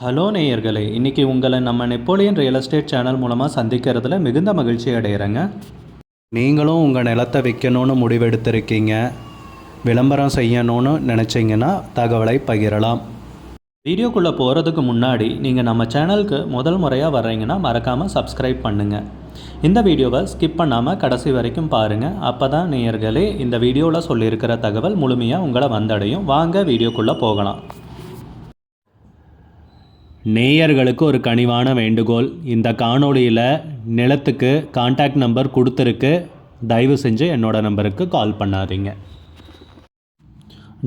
Hello நேயர்களே, இன்றைக்கி உங்களை நம்ம நெப்போலியன் ரியல் எஸ்டேட் சேனல் மூலமாக சந்திக்கிறதுல மிகுந்த மகிழ்ச்சி அடைகிறேங்க. நீங்களும் உங்கள் நிலத்தை விற்கணும்னு முடிவெடுத்திருக்கீங்க, விளம்பரம் செய்யணும்னு நினச்சிங்கன்னா தகவலை பகிரலாம். வீடியோக்குள்ளே போகிறதுக்கு முன்னாடி நீங்கள் நம்ம சேனலுக்கு முதல் முறையாக வர்றீங்கன்னா மறக்காமல் சப்ஸ்கிரைப் பண்ணுங்கள். இந்த வீடியோவை ஸ்கிப் பண்ணாமல் கடைசி வரைக்கும் பாருங்கள். அப்போ தான் நேயர்களே இந்த வீடியோவில் சொல்லியிருக்கிற தகவல் முழுமையாக உங்களை வந்தடையும். வாங்க வீடியோக்குள்ளே போகலாம். நேயர்களுக்கு ஒரு கனிவான வேண்டுகோள். இந்த காணொளியில் நிலத்துக்கு கான்டாக்ட் நம்பர் கொடுத்துருக்கு, தயவு செஞ்சு என்னோடய நம்பருக்கு கால் பண்ணாதீங்க.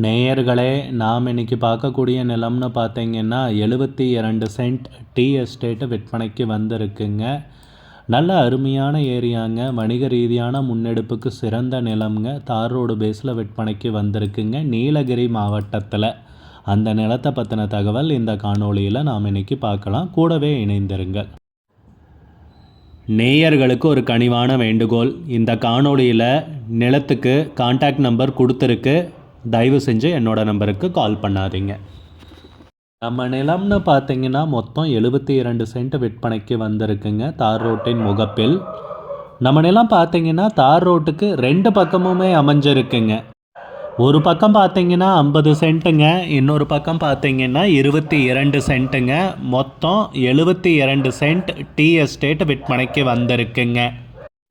நேயர்களே, நாம் இன்றைக்கி பார்க்கக்கூடிய நிலம்னு பார்த்தீங்கன்னா 72 சென்ட் டீ எஸ்டேட்டு விற்பனைக்கு வந்திருக்குங்க. நல்ல அருமையான ஏரியாங்க, வணிக ரீதியான முன்னெடுப்புக்கு சிறந்த நிலம்ங்க. தார் ரோடு பேஸில் விற்பனைக்கு வந்திருக்குங்க, நீலகிரி மாவட்டத்தில். அந்த நிலத்தை பற்றின தகவல் இந்த காணொளியில் நாம் இன்றைக்கி பார்க்கலாம். கூடவே இணைந்திருங்கள். நேயர்களுக்கு ஒரு கனிவான வேண்டுகோள். இந்த காணொளியில் நிலத்துக்கு கான்டாக்ட் நம்பர் கொடுத்துருக்கு, தயவு செஞ்சு என்னோடய நம்பருக்கு கால் பண்ணாதீங்க. நம்ம நிலம்னு பார்த்தீங்கன்னா மொத்தம் 72 சென்ட் விற்பனைக்கு வந்திருக்குங்க, தார் ரோட்டின் முகப்பில். நம்ம நிலம் பார்த்தீங்கன்னா தார் ரோட்டுக்கு 2 பக்கமுமே அமைஞ்சிருக்குங்க. ஒரு பக்கம் பார்த்தீங்கன்னா 50 சென்ட்டுங்க, இன்னொரு பக்கம் பார்த்தீங்கன்னா 22 சென்ட்டுங்க. மொத்தம் 72 சென்ட் டீ எஸ்டேட் விற்பனைக்கு வந்திருக்குங்க.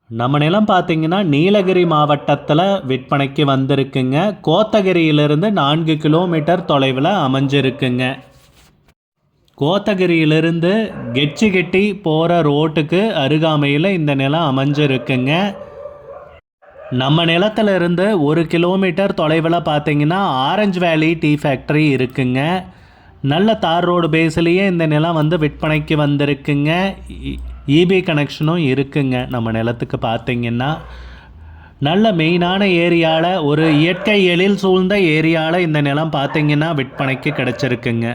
நம்ம நிலம் பார்த்தீங்கன்னா நீலகிரி மாவட்டத்தில் விற்பனைக்கு வந்திருக்குங்க. கோத்தகிரியிலிருந்து 4 கிலோமீட்டர் தொலைவில் அமைஞ்சிருக்குங்க. கோத்தகிரியிலிருந்து கெட்டி போகிற ரோட்டுக்கு அருகாமையில் இந்த நிலம் அமைஞ்சிருக்குங்க. நம்ம நிலத்திலிருந்து 1 கிலோமீட்டர் தொலைவில் பார்த்தீங்கன்னா ஆரஞ்சு வேலி டீ ஃபேக்ட்ரி இருக்குங்க. நல்ல தார் ரோடு பேஸ்லேயே இந்த நிலம் விற்பனைக்கு வந்திருக்குங்க. இபி கனெக்ஷனும் இருக்குங்க. நம்ம நிலத்துக்கு பார்த்தீங்கன்னா நல்ல மெயினான ஏரியாவில், ஒரு இயற்கை எழில் சூழ்ந்த ஏரியாவில் இந்த நிலம் பார்த்தீங்கன்னா விற்பனைக்கு கிடச்சிருக்குங்க.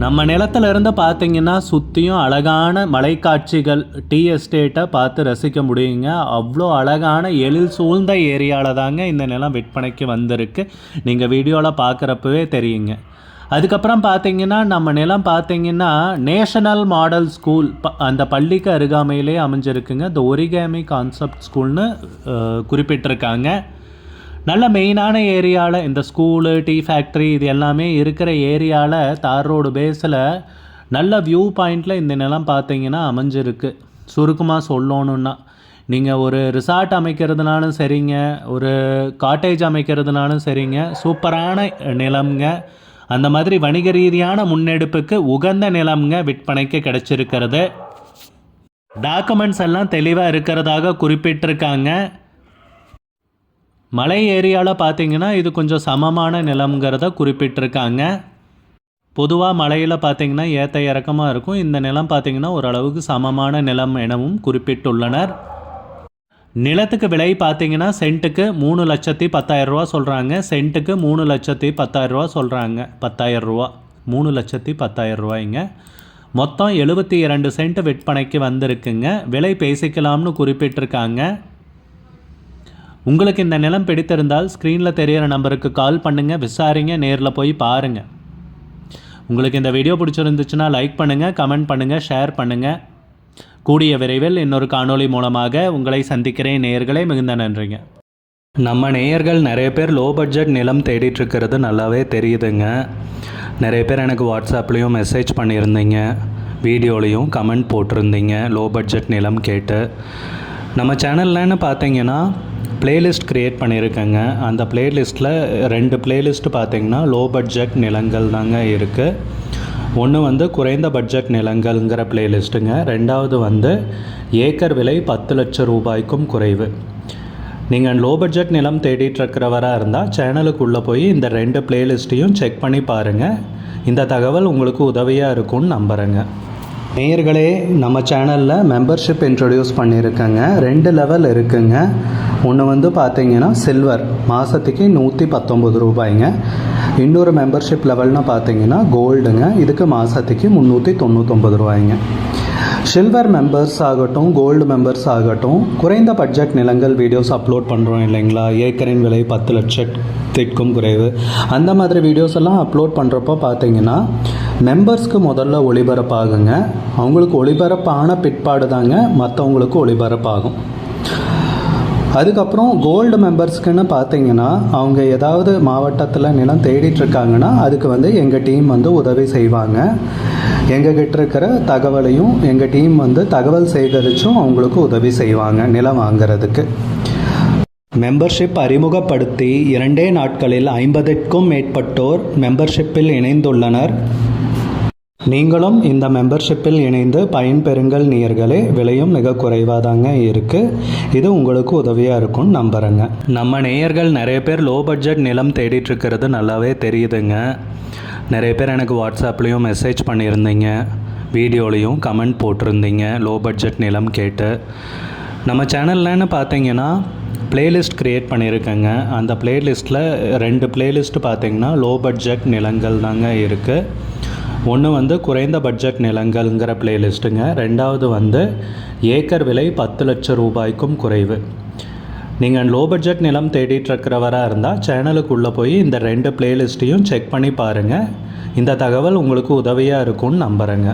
நம்ம நிலத்திலிருந்து பார்த்தீங்கன்னா சுற்றியும் அழகான மலைக்காட்சிகள், டீ எஸ்டேட்டை பார்த்து ரசிக்க முடியுங்க. அவ்வளோ அழகான எழில் சூழ்ந்த ஏரியாவில் தாங்க இந்த நிலம் விற்பனைக்கு வந்திருக்கு. நீங்கள் வீடியோவில் பார்க்குறப்பவே தெரியுங்க. அதுக்கப்புறம் பார்த்தீங்கன்னா நம்ம நிலம் பார்த்தீங்கன்னா நேஷனல் மாடல் ஸ்கூல் அந்த பள்ளிக்கு அருகாமையிலே அமைஞ்சிருக்குங்க. இந்த ஒரிகாமி கான்செப்ட் ஸ்கூல்னு குறிப்பிட்டிருக்காங்க. நல்ல மெயினான ஏரியாவில் இந்த ஸ்கூலு, டீ ஃபேக்ட்ரி இது எல்லாமே இருக்கிற ஏரியாவில் தார் ரோடு பேஸில் நல்ல வியூ பாயிண்டில் இந்த நிலம் பார்த்தீங்கன்னா அமைஞ்சிருக்கு. சுருக்கமாக சொல்லணுன்னா நீங்கள் ஒரு ரிசார்ட் அமைக்கிறதுனாலும் சரிங்க, ஒரு காட்டேஜ் அமைக்கிறதுனாலும் சரிங்க, சூப்பரான நிலம்ங்க. அந்த மாதிரி வணிக ரீதியான முன்னெடுப்புக்கு உகந்த நிலம்ங்க விற்பனைக்கு கிடச்சிருக்கிறது. டாக்குமெண்ட்ஸ் எல்லாம் தெளிவாக இருக்கிறதாக குறிப்பிட்டிருக்காங்க. மலை ஏரியாவில் பார்த்தீங்கன்னா இது கொஞ்சம் சமமான நிலம்ங்கிறத குறிப்பிட்டிருக்காங்க. பொதுவாக மலையில் பார்த்தீங்கன்னா ஏற்ற இறக்கமாக இருக்கும். இந்த நிலம் பார்த்தீங்கன்னா ஓரளவுக்கு சமமான நிலம் எனவும் குறிப்பிட்டுள்ளனர். நிலத்துக்கு விலை பார்த்தீங்கன்னா சென்ட்டுக்கு 3,10,000 ரூபா சொல்கிறாங்க. சென்ட்டுக்கு 3,10,000 ரூபா சொல்கிறாங்க. 10,000 ரூபா, 3,10,000 ரூபாய்ங்க. மொத்தம் 72 சென்ட் விற்பனைக்கு வந்திருக்குங்க. விலை பேசிக்கலாம்னு குறிப்பிட்டிருக்காங்க. உங்களுக்கு இந்த நிலம் பிடித்திருந்தால் ஸ்க்ரீனில் தெரிகிற நம்பருக்கு கால் பண்ணுங்கள், விசாரிங்க, நேரில் போய் பாருங்கள். உங்களுக்கு இந்த வீடியோ பிடிச்சிருந்துச்சுன்னா லைக் பண்ணுங்கள், கமெண்ட் பண்ணுங்கள், ஷேர் பண்ணுங்கள். கூடிய விரைவில் இன்னொரு காணொளி மூலமாக உங்களை சந்திக்கிறேன். நேயர்களே, மிகுந்த நன்றிங்க. நம்ம நேயர்கள் நிறைய பேர் லோ பட்ஜெட் நிலம் தேடிட்டுருக்கிறது நல்லாவே தெரியுதுங்க. நிறைய பேர் எனக்கு வாட்ஸ்அப்லேயும் மெசேஜ் பண்ணியிருந்தீங்க, வீடியோலையும் கமெண்ட் போட்டிருந்தீங்க லோ பட்ஜெட் நிலம் கேட்டு. நம்ம சேனல்லன்னு பார்த்தீங்கன்னா பிளேலிஸ்ட் க்ரியேட் பண்ணியிருக்கேங்க. அந்த பிளேலிஸ்ட்டில் 2 பிளேலிஸ்ட்டு பார்த்திங்கன்னா லோ பட்ஜெட் நிலங்கள் தாங்க இருக்குது. ஒன்று குறைந்த பட்ஜெட் நிலங்கள்ங்கிற பிளேலிஸ்ட்டுங்க. ரெண்டாவது ஏக்கர் விலை 10 லட்சம் ரூபாய்க்கும் குறைவு. நீங்கள் லோ பட்ஜெட் நிலம் தேடிட்டுருக்கிறவராக இருந்தால் சேனலுக்குள்ளே போய் இந்த 2 பிளேலிஸ்ட்டையும் செக் பண்ணி பாருங்கள். இந்த தகவல் உங்களுக்கு உதவியாக இருக்கும்னு நம்புகிறேங்க. நேயர்களே, நம்ம சேனலில் மெம்பர்ஷிப் இன்ட்ரடியூஸ் பண்ணியிருக்கேங்க. 2 லெவல் இருக்குங்க. ஒன்று பார்த்தீங்கன்னா சில்வர், மாதத்துக்கு 119 ரூபாய்ங்க. இன்னொரு மெம்பர்ஷிப் லெவல்னு பார்த்தீங்கன்னா கோல்டுங்க, இதுக்கு மாதத்துக்கு 399 ரூபாய்ங்க. சில்வர் மெம்பர்ஸ் ஆகட்டும், கோல்டு மெம்பர்ஸ் ஆகட்டும், குறைந்த பட்ஜெட் நிலங்கள் வீடியோஸ் அப்லோட் பண்ணுறோம் இல்லைங்களா, ஏக்கரின் விலை 10 லட்சத்திற்கும் குறைவு, அந்த மாதிரி வீடியோஸ் எல்லாம் அப்லோட் பண்ணுறப்போ பார்த்தீங்கன்னா மெம்பர்ஸ்க்கு முதல்ல ஒளிபரப்பாகுங்க. அவங்களுக்கு ஒளிபரப்பான பிற்பாடு தாங்க மற்றவங்களுக்கு ஒளிபரப்பாகும். அதுக்கப்புறம் கோல்டு மெம்பர்ஸ்க்குன்னு பார்த்தீங்கன்னா அவங்க ஏதாவது மாவட்டத்தில் நிலம் தேடிட்டுருக்காங்கன்னா அதுக்கு எங்கள் டீம் உதவி செய்வாங்க. எங்ககிட்ட இருக்கிற தகவலையும் எங்கள் டீம் தகவல் சேகரித்தும் அவங்களுக்கு உதவி செய்வாங்க நிலம் வாங்கிறதுக்கு. மெம்பர்ஷிப் அறிமுகப்படுத்தி 2 நாட்களில் 50க்கும் மேற்பட்டோர் மெம்பர்ஷிப்பில் இணைந்துள்ளனர். நீங்களும் இந்த மெம்பர்ஷிப்பில் இணைந்து பயன்பெறுங்கள் நேயர்களே. விலையும் மிக குறைவாக தாங்க இருக்குது. இது உங்களுக்கு உதவியாக இருக்கும்னு நம்புகிறேங்க. நம்ம நேயர்கள் நிறைய பேர் லோ பட்ஜெட் நிலம் தேடிட்டுருக்கிறது நல்லாவே தெரியுதுங்க. நிறைய பேர் எனக்கு வாட்ஸ்அப்லேயும் மெசேஜ் பண்ணியிருந்தீங்க, வீடியோலையும் கமெண்ட் போட்டிருந்தீங்க லோ பட்ஜெட் நிலம் கேட்டு. நம்ம சேனல்லன்னு பார்த்தீங்கன்னா பிளேலிஸ்ட் க்ரியேட் பண்ணியிருக்கேங்க. அந்த பிளேலிஸ்ட்டில் 2 பிளேலிஸ்ட்டு பார்த்தீங்கன்னா லோ பட்ஜெட் நிலங்கள் தாங்க இருக்குது. ஒன்று குறைந்த பட்ஜெட் நிலங்கள்ங்கிற பிளேலிஸ்ட்டுங்க. ரெண்டாவது ஏக்கர் விலை 10 லட்சம் ரூபாய்க்கும் குறைவு. நீங்கள் லோ பட்ஜெட் நிலம் தேடிட்டுருக்கிறவராக இருந்தால் சேனலுக்குள்ளே போய் இந்த 2 பிளேலிஸ்ட்டையும் செக் பண்ணி பாருங்கள். இந்த தகவல் உங்களுக்கு உதவியாக இருக்கும்னு நம்புகிறேங்க.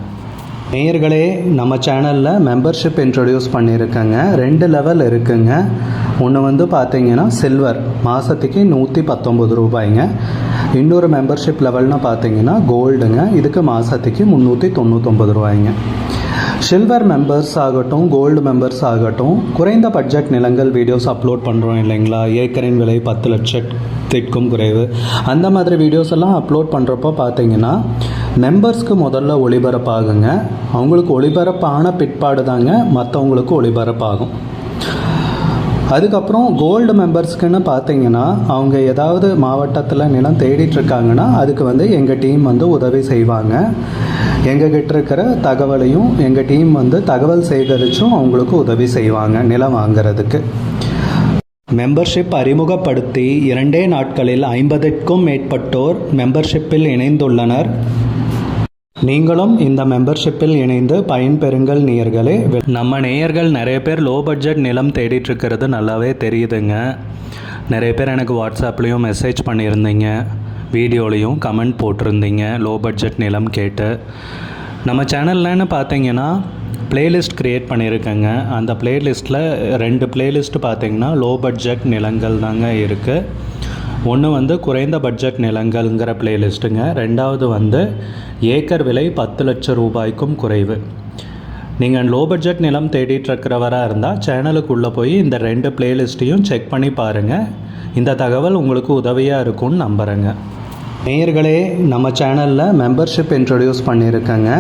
நேயர்களே, நம்ம சேனலில் மெம்பர்ஷிப் இன்ட்ரடியூஸ் பண்ணியிருக்கேங்க. 2 லெவல் இருக்குங்க. ஒன்று பார்த்தீங்கன்னா சில்வர், மாதத்துக்கு 119 ரூபாய்ங்க. இன்னொரு மெம்பர்ஷிப் லெவல்னு பார்த்தீங்கன்னா கோல்டுங்க. இதுக்கு மாதத்துக்கு 399 ரூபாய்ங்க. சில்வர் மெம்பர்ஸ் ஆகட்டும், கோல்டு மெம்பர்ஸ் ஆகட்டும், குறைந்த பட்ஜெட் நிலங்கள் வீடியோஸ் அப்லோட் பண்ணுறோம் இல்லைங்களா, ஏக்கரின் விலை 10 லட்சத்திற்கும் குறைவு, அந்த மாதிரி வீடியோஸ் எல்லாம் அப்லோட் பண்ணுறப்போ பார்த்தீங்கன்னா மெம்பர்ஸ்க்கு முதல்ல ஒளிபரப்பாகுங்க. அவங்களுக்கு ஒளிபரப்பான பிற்பாடு தாங்க மற்றவங்களுக்கு ஒளிபரப்பாகும். அதுக்கப்புறம் கோல்டு மெம்பர்ஸ்க்குன்னு பார்த்தீங்கன்னா அவங்க ஏதாவது மாவட்டத்தில் நிலம் தேடிட்டுருக்காங்கன்னா அதுக்கு எங்கள் டீம் உதவி செய்வாங்க. எங்ககிட்ட இருக்கிற தகவலையும் எங்கள் டீம் தகவல் சேகரித்தும் அவங்களுக்கு உதவி செய்வாங்க நிலம் வாங்கிறதுக்கு. மெம்பர்ஷிப் அறிமுகப்படுத்தி 2 நாட்களில் 50க்கும் மேற்பட்டோர் மெம்பர்ஷிப்பில் இணைந்துள்ளனர். நீங்களும் இந்த மெம்பர்ஷிப்பில் இணைந்து பயன்பெறுங்கள் நேயர்களே. நம்ம நேயர்கள் நிறைய பேர் லோ பட்ஜெட் நிலம் தேடிட்டுருக்கிறது நல்லாவே தெரியுதுங்க. நிறைய பேர் எனக்கு வாட்ஸ்அப்லேயும் மெசேஜ் பண்ணியிருந்தீங்க, வீடியோலையும் கமெண்ட் போட்டிருந்தீங்க லோ பட்ஜெட் நிலம் கேட்டு. நம்ம சேனல்லன்னு பார்த்தீங்கன்னா பிளேலிஸ்ட் க்ரியேட் பண்ணியிருக்கேங்க. அந்த பிளேலிஸ்ட்டில் 2 பிளேலிஸ்ட்டு பார்த்தீங்கன்னா லோ பட்ஜெட் நிலங்கள் தாங்க இருக்குது. ஒன்று குறைந்த பட்ஜெட் நிலங்கள்ங்கிற பிளேலிஸ்ட்டுங்க. ரெண்டாவது ஏக்கர் விலை 10 லட்சம் ரூபாய்க்கும் குறைவு. நீங்கள் லோ பட்ஜெட் நிலம் தேடிட்டுருக்கிறவராக இருந்தால் சேனலுக்குள்ளே போய் இந்த 2 பிளேலிஸ்ட்டையும் செக் பண்ணி பாருங்கள். இந்த தகவல் உங்களுக்கு உதவியாக இருக்கும்னு நம்புகிறேங்க. நேயர்களே, நம்ம சேனலில் மெம்பர்ஷிப் இன்ட்ரடியூஸ் பண்ணியிருக்கேங்க.